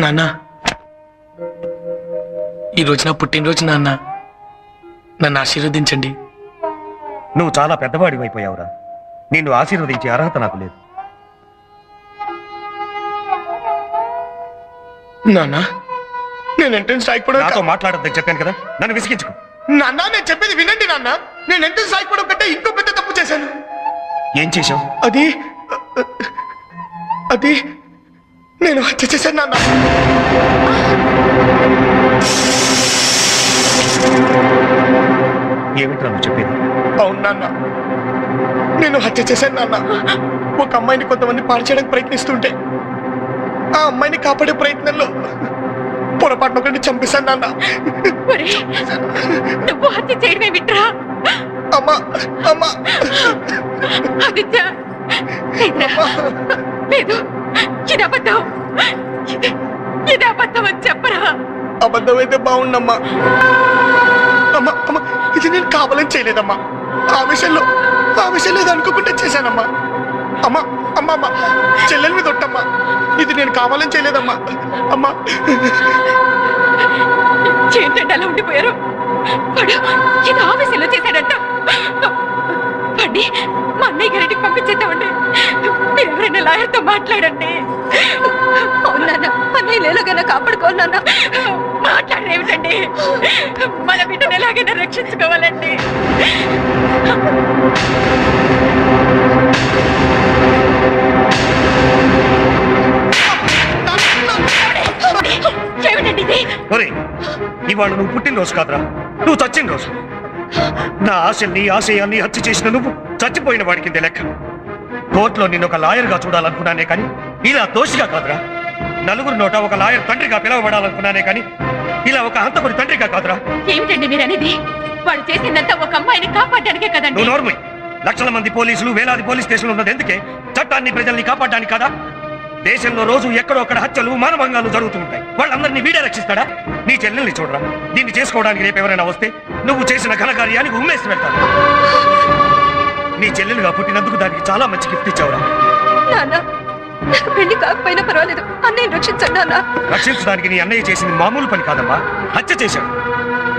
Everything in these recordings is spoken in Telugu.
నాన్న, ఈరోజు నా పుట్టినరోజు నాన్న, నన్ను ఆశీర్వదించండి. నువ్వు చాలా పెద్దవాడివైపోయావురా. నిన్ను ఆశీర్వదించే అర్హత నాకు లేదు. నాన్న, నేను ఎంట్రన్స్ రాయకపోవడం నాతో మాట్లాడొద్దని చెప్పాను కదా, నన్ను విసిగించుకో. నాన్న, నేను చెప్పేది వినండి నాన్న. నేను ఎంట్రన్స్ రాయకపోవడం కంటే ఇంకో పెద్ద తప్పు చేశాను. ఏం చేశావు? అది అది నేను హత్య చేశాను నాన్న. ఏమిట్రా నువ్వు చెప్పేది? అవును నాన్న, నేను హత్య చేశాను నాన్న. ఒక అమ్మాయిని కొంతమంది పాడు చేయడానికి ప్రయత్నిస్తుంటే ఆ అమ్మాయిని కాపాడే ప్రయత్నంలో పొరపాటున ఒకరిని చంపేశాను నాన్న. నువ్వు హత్య చేయడమే విట్రా. అమ్మా అమ్మా ఆదిత్య, లేదు, ఇది అబద్ధం. ఇది అబద్ధం అని చెప్పరా. అబద్ధమైతే బాగుండమ్మా. అమ్మా అమ్మా, ఇది నేను కావాలని చేయలేదమ్మా. ఆ విషయంలో ఏదో అనుకోకుండా చేశానమ్మా. అమ్మా అమ్మా అమ్మా, చెల్లెల మీద ఒట్టమ్మా. ఇది నేను కావాలని చేయలేదమ్మా. అమ్మా, ఏంటంటే అలా ఉండిపోయారు. వాడు ఇది ఆఫీసులో చేశాడంట. వాడిని మా అన్నయ్య గారికి పంపించేద్దామండి. మీరు ఎవరైనా లాయర్తో మాట్లాడండి. అవునా, అన్నయ్య లేలోగైనా కాపాడుకోవాలన్నా. మాట్లాడేమిటండి, మన బిడ్డను ఎలాగైనా రక్షించుకోవాలండి. ఏమిటండి ఇది? ఇవాళ నువ్వు పుట్టినరోజు కాదురా, నువ్వు చచ్చిన రోజు. నా ఆశల్ని ఆశయాల్ని హత్య చేసిన నువ్వు చచ్చిపోయిన వాడికి లెక్క. కోర్టులో నిన్ను ఒక లాయర్గా చూడాలనుకున్నానే కానీ ఇలా దోషిగా కాదురా. నలుగురు నోట ఒక లాయర్ తండ్రిగా పిలవబడాలనుకున్నానే కానీ ఇలా ఒక హంతకుడి తండ్రిగా కాదురా. ఏమిటండి మీరు అనేది? వాడు చేసిందంతా ఒక అమ్మాయిని కాపాడడానికే కదండి. నువ్వు నోర్మై. లక్షల మంది పోలీసులు, వేలాది పోలీస్ స్టేషన్లు ఉన్నది ఎందుకే? చట్టాన్ని, ప్రజల్ని కాపాడడానికి కాదా? దేశంలో రోజు ఎక్కడో అక్కడ హత్యలు, మానభంగాలు జరుగుతూ ఉంటాయి. వాళ్ళందరినీ వీడే రక్షిస్తాడా? నీ చెల్లెల్ని చూడరా. దీన్ని చేసుకోవడానికి రేపు ఎవరైనా వస్తే నువ్వు చేసిన ఘనకార్యానికి ఉమ్మేసి వెళ్తాను. నీ చెల్లెలుగా పుట్టినందుకు దానికి చాలా మంచి గిఫ్ట్ ఇచ్చావురా. నాకు పెళ్లి కాకపోయినా పర్వాలేదు, అన్నయ్య రక్షించండి నాన్న. రక్షించడానికి నీ అన్నయ్య చేసింది మామూలు పని కాదమ్మా, హత్య చేశాడు.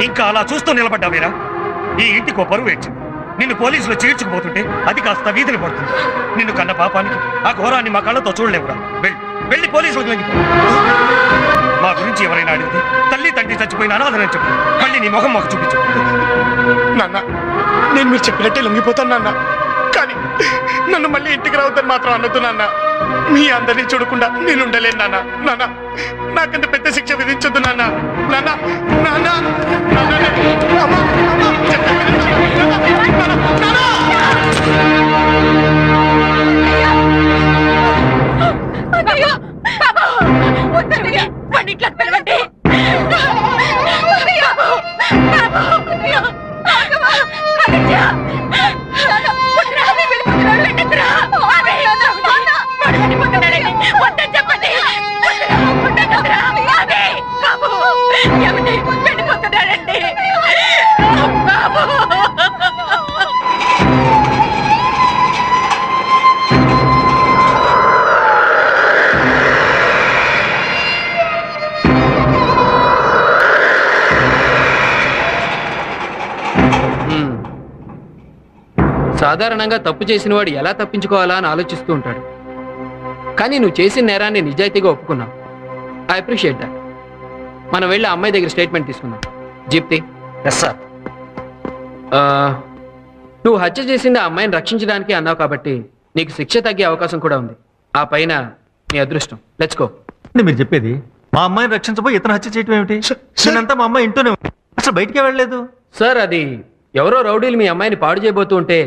ఇంకా అలా చూస్తూ నిలబడ్డావేరా? ఈ ఇంటికి ఓ పరువు ఏడ్చింది. నిన్ను పోలీసులు చీడ్చుకుపోతుంటే అది కాస్త వీధిని పడుతుంది. నిన్ను కన్న పాపానికి ఆ ఘోరాన్ని మా కళ్ళతో చూడలేవురా. వెళ్ళి పోలీసులకు లొంగిపో. మా గురించి ఎవరైనా అడిగితే తల్లి తండ్రి చచ్చిపోయిన అనాథనని చెప్పు. మళ్ళీ నీ ముఖం మాకు చూపించు. నాన్న, నేను మీరు చెప్పినట్టే లొంగిపోతాను నాన్న. కానీ నన్ను మళ్ళీ ఇంటికి రావద్దని మాత్రం అనొద్దు నాన్న. మీ అందరినీ చూడకుండా నేను ఉండలేను నాన్న. నాన్న, నాకంత పెద్ద శిక్ష విధించొద్దు నాన్న. నాన్న నాన్న ఇట్లా పిలవండి. చెప్పండి, వెళ్ళిపోతున్నాడండి బాబు. సాధారణంగా తప్పు చేసిన వాడు ఎలా తప్పించుకోవాలా అని ఆలోచిస్తూ ఉంటాడు. కానీ నువ్వు చేసిన నేరాన్ని నిజాయితీగా ఒప్పుకున్నావు. I appreciate that. మనం వెళ్ళి అమ్మాయి దగ్గర స్టేట్మెంట్ తీసుకుందాం. జీప్తి. Yes sir. నువ్వు హత్య చేసింది ఆ అమ్మాయిని రక్షించడానికి అన్నావు కాబట్టి నీకు శిక్ష తగ్గే అవకాశం కూడా ఉంది. ఆ పైన నీ అదృష్టం. Let's go. మీరు చెప్పేది మా అమ్మాయిని రక్షించబోయి ఇతను హత్య చేయటం ఏమిటి? నేనంతా మా అమ్మాయి ఇంట్లోనే అసలు బయటికే వెళ్ళలేదు సార్. అది ఎవరో రౌడీలు మీ అమ్మాయిని పాడు చేయబోతూ ఉంటే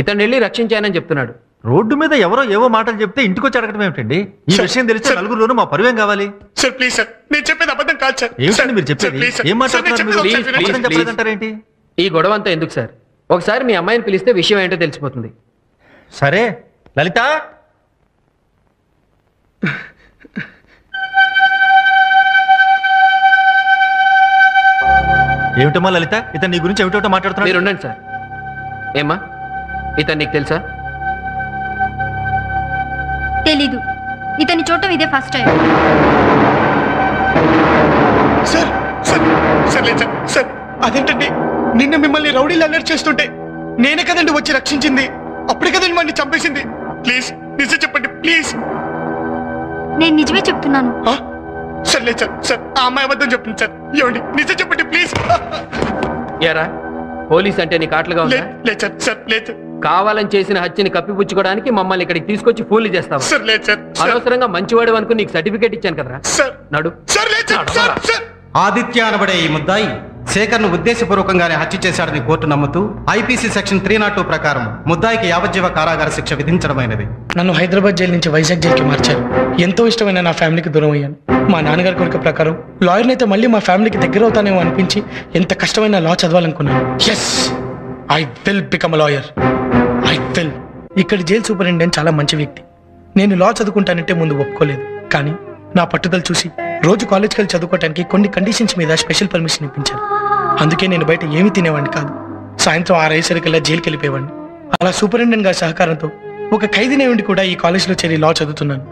ఇతను వెళ్ళి రక్షించానని చెప్తున్నాడు. రోడ్డు మీద ఎవరో ఏవో మాటలు చెప్తే ఇంటికి వచ్చి అడగడం ఏమిటండి? ఈ విషయం తెలిస్తే నలుగురులోనూ మా పరువేం కావాలి? సార్ ప్లీజ్ సార్, నేను చెప్పేది అబద్ధం కాదు సార్. ఏమిటండి మీరు చెప్పేది? ఏం మాట్లాడుతున్నారంటారేంటి? ఈ గొడవ అంతా ఎందుకు సార్? ఒకసారి మీ అమ్మాయిని పిలిస్తే విషయం ఏంటో తెలిసిపోతుంది. సరే లలిత, ఏమిటమ్మా లలిత, ఇతను నీ గురించి ఏమిటో మాట్లాడుతున్నా. మీరు ఉండండి సార్. ఏమ్మా, ఇతను నీకు తెలుసా? తెలీదు. ఇతని చూడటం ఇదే first time. Sir sir sir లేదు సార్ సార్ అదేంటండి నిన్న మిమ్మల్ని రౌడీలు అలర్ట్ చేస్తుంటే నేనే కదండి వచ్చి రక్షించింది. అప్పుడే కదండి మళ్ళీ చంపేసింది. ప్లీజ్ నిజం చెప్పండి ప్లీజ్. నేను నిజమే చెప్తున్నాను. సార్ లేదు సార్ సార్ ఆ అమ్మాయి అబద్ధం చెప్తుంది సార్. ఏమండి నిజం చెప్పండి ప్లీజ్. ఏరా పోలీస్ అంటే నీకు ఆటలుగా ఉందా? లేదు సార్ సార్ లేదు. కావాలని చేసిన హత్యని కప్పిపుచ్చుకోవడానికి మమ్మల్ని ఇక్కడికి తీసుకొచ్చి ఫోన్లు చేస్తావా? సార్ లేదు సార్. అనవసరంగా మంచివాడు అనుకుని నీకు సర్టిఫికేట్ ఇచ్చాను కదరా. సార్ నడు. సార్ లేదు సార్ సార్. ఆదిత్య అనబడే ఈ ముద్దాయి శేఖర్ను ఉద్దేశపూర్వకంగానే హత్య చేశాడని కోర్టు నమ్ముతూ ఐపీసీ సెక్షన్ 302 ప్రకారం ముద్దాయికి యావజ్జీవ కారాగార శిక్ష విధించడమైనది. నన్ను హైదరాబాద్ జైలు నుంచి వైజాగ్ జైలుకి మార్చారు. ఎంతో ఇష్టమైన నా ఫ్యామిలీకి దూరం అయ్యాను. మా నాన్నగారి కోరిక ప్రకారం లాయర్ని అయితే మళ్ళీ మా ఫ్యామిలీకి దగ్గర అవుతానేమో అనిపించి ఎంత కష్టమైన లా చదవాలనుకున్నాను. Yes I will become a lawyer. I will. ఇక్కడ జైలు సూపరింటెండెంట్ చాలా మంచి వ్యక్తి. నేను లా చదువుకుంటానంటే ముందు ఒప్పుకోలేదు. కానీ నా పట్టుదల చూసి రోజు కాలేజ్కి వెళ్ళి చదువుకోవడానికి కొన్ని కండిషన్స్ మీద స్పెషల్ పర్మిషన్ ఇప్పించారు. అందుకే నేను బయట ఏమీ తినేవాడిని కాదు. సాయంత్రం 6 అయ్యేసరికల్లా జైలుకి వెళ్ళిపోయేవాడిని. అలా సూపరింటెండెంట్ గారి సహకారంతో ఒక ఖైదీనే ఉండి కూడా ఈ కాలేజ్లో చేరి లా చదువుతున్నాను.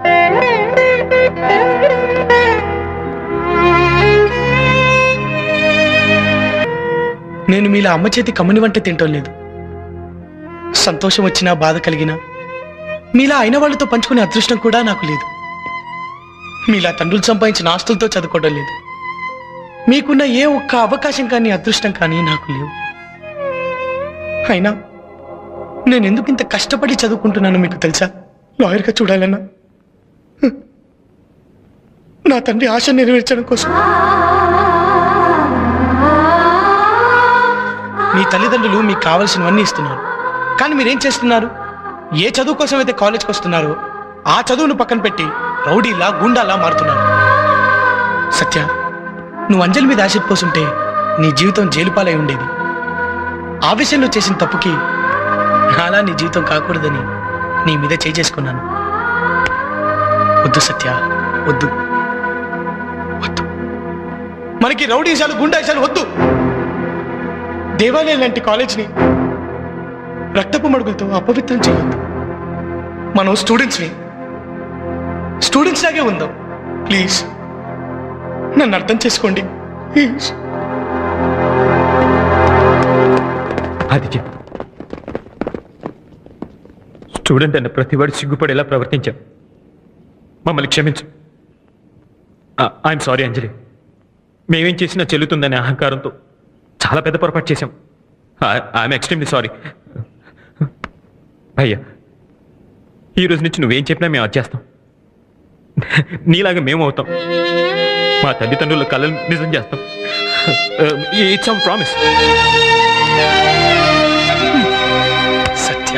నేను మీలా అమ్మ చేతి కమ్మని వంట తింటం లేదు. సంతోషం వచ్చినా బాధ కలిగినా మీలా అయిన వాళ్ళతో పంచుకునే అదృష్టం కూడా నాకు లేదు. మీలా తండ్రులు సంపాదించిన ఆస్తులతో చదువుకోవడం లేదు. మీకున్న ఏ ఒక్క అవకాశం కానీ అదృష్టం కానీ నాకు లేవు. అయినా నేను ఎందుకు ఇంత కష్టపడి చదువుకుంటున్నాను మీకు తెలుసా? లాయర్గా చూడాలన్నా నా తండ్రి ఆశ నెరవేర్చడం కోసం. మీ తల్లిదండ్రులు మీకు కావలసినవన్నీ ఇస్తున్నారు. కానీ మీరేం చేస్తున్నారు? ఏ చదువు కోసం అయితే కాలేజ్కి వస్తున్నారో ఆ చదువును పక్కన పెట్టి రౌడీలా గుండాలా మారుతున్నారు. సత్య, నువ్వు అంజలి మీద ఆశ పోసుంటే నీ జీవితం జైలుపాలై ఉండేది. ఆవేశంలో చేసిన తప్పుకి నాలా నీ జీవితం కాకూడదని నీ మీద చేసుకున్నాను. వద్దు సత్య, వద్దు వద్దు. మనకి రౌడీశాలు గుండాశాలు వద్దు. దేవాలయం లాంటి కాలేజ్ని రక్తపు మడుగులతో అపవిత్రం చేయొద్దు. మనం స్టూడెంట్స్ లాగే ఉందాం. ప్లీజ్ నన్ను అర్థం చేసుకోండి. ప్లీజ్. ఆదిత్య, స్టూడెంట్ అన్న ప్రతివాడు సిగ్గుపడేలా ప్రవర్తించాం. మమ్మల్ని క్షమించు. ఐఎమ్ సారీ అంజలి. మేమేం చేసినా చెల్లుతుందనే అహంకారంతో చాలా పెద్ద పొరపాటు చేశాం. I'm extremely sorry. భయ్యా, ఈ రోజు నుంచి నువ్వేం చెప్పినా మేము వచ్చేస్తాం. నీలాగా మేము అవుతాం. మా తల్లిదండ్రుల కళలు నిజం చేస్తాం. It's our promise. సత్య,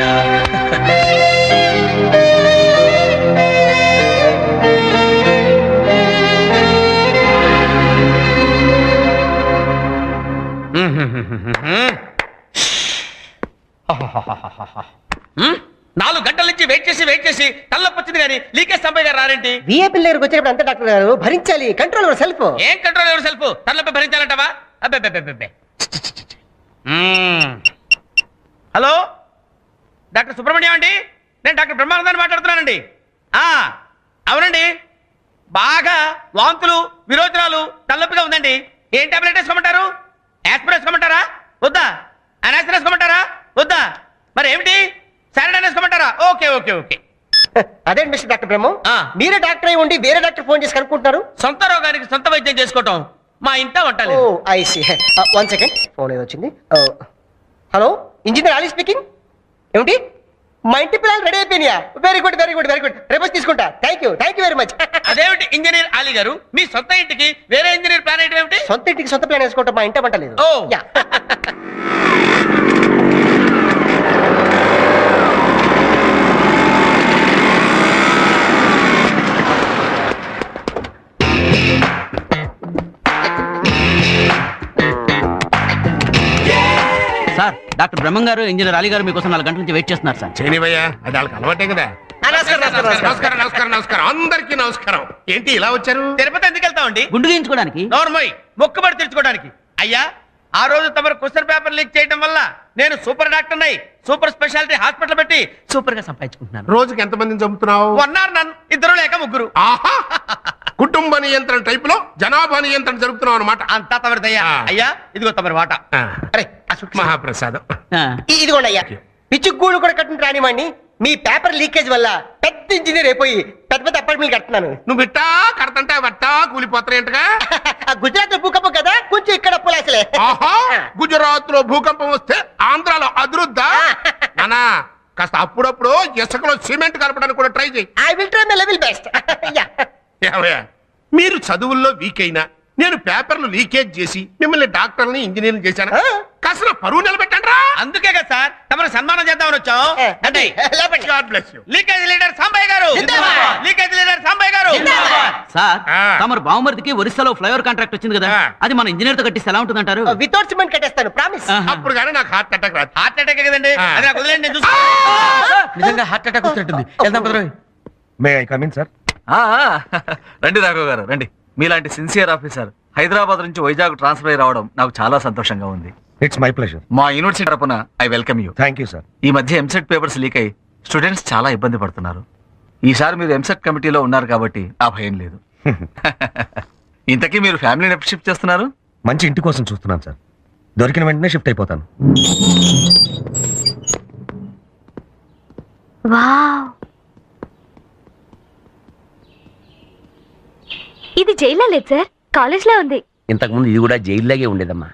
నాలుగు గంటల నుంచి వెయిట్ చేసి తల్లొప్పొచ్చింది కానీ లీకేజ్ సంపై గారు రారేంటి? విఏపీ దగ్గరకు వచ్చినప్పుడు అంతే డాక్టర్ గారు భరించాలి. Control your self. ఏం కంట్రోల్ ఎవరు సెల్ఫ్? తల్లొప్పి భరించాలంటావా? అబ్బే. హలో, డాక్టర్ సుబ్రహ్మణ్యం అండి. నేను డాక్టర్ బ్రహ్మానందాన్ని మాట్లాడుతున్నానండి. అవునండి, బాగా వాంతులు విరోచనాలు తల్లొప్పిగా ఉందండి. ఏం టాబ్లెట్ వేసుకోమంటారు? యాస్పిరిన్ వేసుకోమంటారా వద్దా? అనాసిన్ వేసుకోమంటారా వద్దా? మరి ఏమిటి, సారిడైన్ వేసుకోమంటారా? ఓకే. అదే మిస్టర్ డాక్టర్ బ్రహ్మ, మీరే డాక్టర్ అయి ఉండి వేరే డాక్టర్ ఫోన్ చేసి కనుక్కుంటున్నారు. సొంత రోగానికి సొంత వైద్యం చేసుకోవటం మా ఇంట వంటలేదు. I see. 1 సెకండ్, ఫోన్ ఏదో వచ్చింది. Hello, engineer Ali speaking. ఏమిటి, మా ఇంటి పిల్లలు రెడీ అయిపోయినాయా? Very good. రేపు తీసుకుంటా. Thank you very much. అదేమిటి ఇంజనీర్ అలీ గారు, మీ సొంత ఇంటికి వేరే ఇంజనీర్ ప్లాన్ ఏంటి? ఏమిటి సొంత ఇంటికి సొంత ప్లాన్ వేసుకోవటం మా ఇంట వంటలేదు. సార్, డాక్టర్ బ్రహ్మం గారు ఇంజనీర్ అలీ గారు మీకోసం 4 గంటల నుంచి వెయిట్ చేస్తున్నారు సార్. చేయనివయ్యా, అది వాళ్ళకి అలవాటే కదా. నమస్కారం. అందరికీ నమస్కారం. ఏంటి ఇలా వచ్చారు? తిరుపతి ఎందుకు వెళ్తామండి? గుండు గీయించుకోవడానికి. నోర్మోయ్, మొక్కుబడి తీర్చుకోవడానికి. అయ్యా, ఆ రోజు తమరు క్వశ్చన్ పేపర్ లీక్ చేయడం వల్ల నేను సూపర్ డాక్టర్ అయి సూపర్ స్పెషాలిటీ హాస్పిటల్ పెట్టి సూపర్ గా సంపాదించుకుంటున్నాను. రోజుకి ఎంతమందిని చంపుతున్నావు? 1 or none, 2 లేక 3. కుటుంబ నియంత్రణ టైప్ లో జనాభా నియంత్రణ జరుపుతున్నాం అనమాట. అంతా తమరిదయ్యా. అయ్యా ఇదిగో తమరి వాట. అరే మహాప్రసాదం. ఇదిగోండి అయ్యా. పిచ్చుగూడు కూడా కట్టిన రానివ్వండి, మీ పేపర్ లీకేజ్ వల్ల పెద్ద ఇంజనీర్ అయిపోయి పెద్ద పెద్ద అపార్ట్మెంట్ కడుతున్నాను. నువ్వు బిట్టా కడతంటే వట్టా కూలిపోతారేంటగా. గుజరాత్ లో భూకంపం కదా, కొంచెం ఇక్కడ అప్పులాసలే. గుజరాత్ లో భూకంపం వస్తే ఆంధ్రాలో అదురుద్దా నానా? కాస్త అప్పుడప్పుడు ఇసుకలో సిమెంట్ కలపడానికి కూడా ట్రై చేయి. I will try my level best. మీరు చదువుల్లో వీక్ అయినా నేను పేపర్లు లీకేజ్ చేసి మిమ్మల్ని డాక్టర్ని ఇంజనీర్ని చేశాను. కాస్త నా పరువు నిలబెట్టండి రా. అందుకే కదా సార్ తమరు సన్మానం చేద్దామని వచ్చాం. లీకేజ్ లీడర్ సాంబయ్య గారు, లీకేజ్ లీడర్ సాంబయ్య గారు. సార్ తమరు బావమరిదికి ఒరిస్సాలో ఫ్లైఓవర్ కాంట్రాక్ట్ వచ్చింది కదా, అది మన ఇంజనీర్ తో కట్టిస్తే ఎలా ఉంటుందంటారు? వితౌట్ సిమెంట్ కట్టేస్తాను, ప్రామిస్. అప్పుడు కానీ నాకు హార్ట్ అటాక్ రాదు. హార్ట్ అటాక్ కదండి, అది నాకు వదిలేండి, నేను చూస్తా. నిజంగా హార్ట్ అటాక్ వచ్చినట్టుంది. వెళ్దాం కుదరవి. May I come in sir? రండి రాఘవ్ గారు రండి. మీలాంటి సిన్సియర్ ఆఫీసర్ హైదరాబాద్ నుంచి వైజాగ్ ట్రాన్స్ఫర్ అయ్యి రావడం నాకు చాలా సంతోషంగా ఉంది. It's my pleasure. మా యూనివర్సిటీ తరపున I welcome you. Thank you sir. ఈ మధ్య ఎంసెట్ పేపర్స్ లీక్ అయ్యి స్టూడెంట్స్ చాలా ఇబ్బంది పడుతున్నారు. ఈసారి మీరు ఎంసెట్ కమిటీలో ఉన్నారు కాబట్టి ఆ భయం లేదు. ఇంతకీ మీరు ఫ్యామిలీని ఎప్పుడు షిఫ్ట్ చేస్తున్నారు? మంచి ఇంటి కోసం చూస్తున్నాను సార్. దొరికిన వెంటనే షిఫ్ట్ అయిపోతాను. వావ్, ఇది జైల్లో లేదు సార్, కాలేజ్ లో ఉంది. ఇంతకుముందు ఇది కూడా జైల్లాగే ఉండేదమ్మా.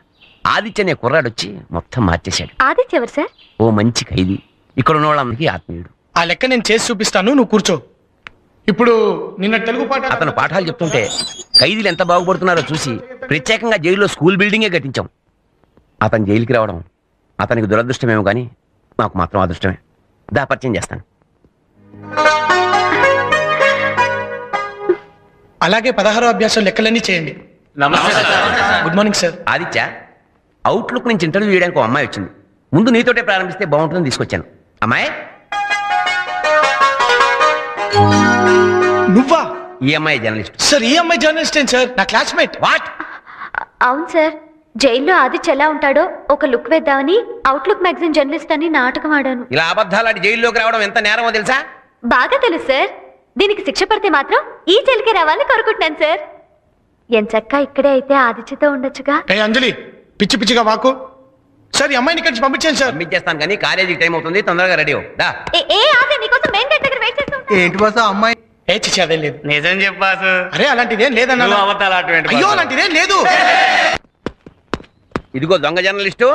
ఆదిత్య అనే కుర్రాడు వచ్చి మొత్తం మార్చేశాడు. ఆదిత్య ఎవరు సార్? ఓ మంచి ఖైదీ, ఇక్కడ ఉన్న వాళ్ళందరికీ ఆత్మీయుడు. ఆ లెక్క నేను చేసి చూపిస్తాను, నువ్వు కూర్చో. ఇప్పుడు నిన్న తెలుగు పాట అతను పాఠాలు చెప్తుంటే ఖైదీలు ఎంత బాగుపడుతున్నారో చూసి ప్రత్యేకంగా జైల్లో స్కూల్ బిల్డింగే కట్టించాం. అతను జైలుకి రావడం అతనికి దురదృష్టమేమో కానీ మాకు మాత్రం అదృష్టమే. దా పరిచయం చేస్తాను. అలాగే 16వ అభ్యాసం లెక్కలన్నీ చేయండి. Good morning sir. Aditya, outlook నుంచి ఇంటర్వ్యూ చేయడానికి ఒక అమ్మాయి వచ్చింది. ముందు నీతోటే ప్రారంభిస్తే బాగుంటుందని తీసుకొచ్చాను. అమ్మాయి నువ్వా? ఈ అమ్మాయి జర్నలిస్ట్ సార్. ఈ అమ్మాయి జర్నలిస్ట్ ఏం సార్? నా క్లాస్మేట్. వాట్? అవును సార్, జైల్లో ఆదిత్య ఎలా ఉంటాడో ఒక లుక్ వేద్దామని అవుట్లుక్ మ్యాగజైన్ జర్నలిస్ట్ అని నాటకం ఆడాను. ఇలా అబద్ధాలాడి జైల్లోకి రావడం ఎంత నేరమో తెలుసా? బాగా తెలుసు సార్. దీనికి శిక్ష పడితే మాత్రం ఈ జైలుకే రావాలని కోరుకుంటున్నాను సార్. ఎంచక్కా ఇక్కడే అయితే ఆదిత్యతో ఉండొచ్చుగా. ఏ అంజలి, పిచ్చి పిచ్చిగా వాకు. సార్ ఈ అమ్మాయిని ఇక్కడి నుంచి పంపించాను సార్. పంపించేస్తాను కానీ కాలేజీకి టైం అవుతుంది, తొందరగా రెడీ అవ్వు. ఏ ఆది, నీకోసం మెయిన్ గేట్ దగ్గర వెయిట్ చేస్తాం. ఏంటి బాస్ అమ్మాయి? ఏ చిచ్చి అదేం లేదు. నిజం చెప్పాసు. అరే అలాంటిదేం లేదన్నా. అయ్యో అలాంటిదేం లేదు. ఇదిగో దొంగ జర్నలిస్టు.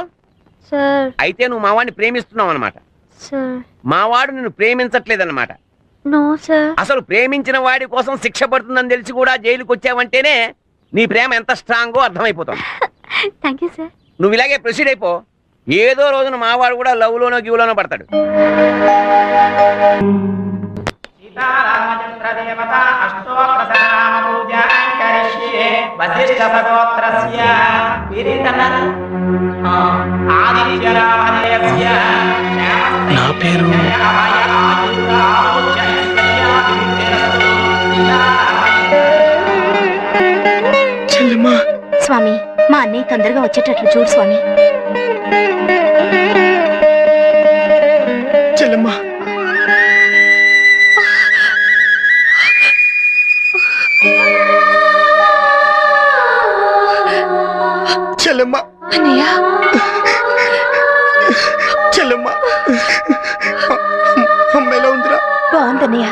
సార్ అయితే నువ్వు మావాడిని ప్రేమిస్తున్నావు అనమాట. సార్ మావాడు నిన్ను ప్రేమించట్లేదన్నమాట. No sir. అసలు ప్రేమించిన వాడి కోసం శిక్ష పడుతుందని తెలిసి కూడా జైలుకి వచ్చావంటేనే నీ ప్రేమ ఎంత స్ట్రాంగో అర్థమైపోతుంది. Thank you sir. నువ్వు ఇలాగే ప్రొసీడ్ అయిపో. ఏదో రోజున మావాడు కూడా లవ్ లోనో గివ్లోనో పడతాడు. నా పేరు చెల్లెమ్మా. స్వామి, మా అన్నయ్య తొందరగా వచ్చేటట్లు చూడు స్వామి. చెల్లెమ్మా. చెల్లెమ్మా. అన్నయ్య, చెల్లెమ్మా. అమ్మ ఎలా ఉందిరా? బాగుందన్నయ్య.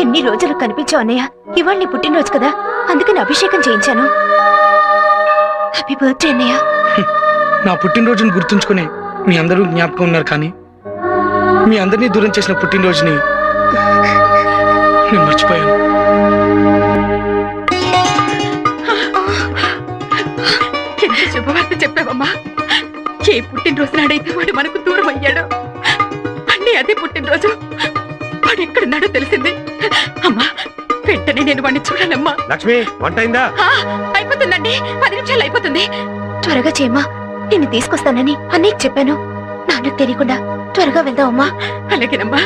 ఎన్ని రోజులు కనిపించావు అన్నయ్య. ఇవాళ నీ పుట్టినరోజు కదా, అందుకని అభిషేకం చేయించాను. హ్యాపీ బర్త్డే అన్నయ్య. నా పుట్టినరోజుని గుర్తుంచుకుని మీ అందరూ జ్ఞాపకం ఉన్నారు, కానీ మీ అందరినీ దూరం చేసిన పుట్టినరోజుని నేను మర్చిపోయాను. ఎంత శుభవార్త చెప్పావమ్మా. ఏ పుట్టినరోజు నాడైతే వాడు మనకు దూరం అయ్యాడు, అన్నీ అదే పుట్టినరోజు. వాడు ఎక్కడున్నాడో తెలిసింది. అమ్మా, వెంటనే నేను వాడిని చూడాలమ్మా. లక్ష్మి, వంట అయిందా? అయిపోతుందండి, 10 నిమిషాలు అయిపోతుంది. త్వరగా చేయమ్మా. నిన్ను తీసుకొస్తానని అన్నయ్యకి చెప్పాను. నాన్నకు తెలియకుండా త్వరగా వెళ్దామమ్మా. అలాగేనమ్మా.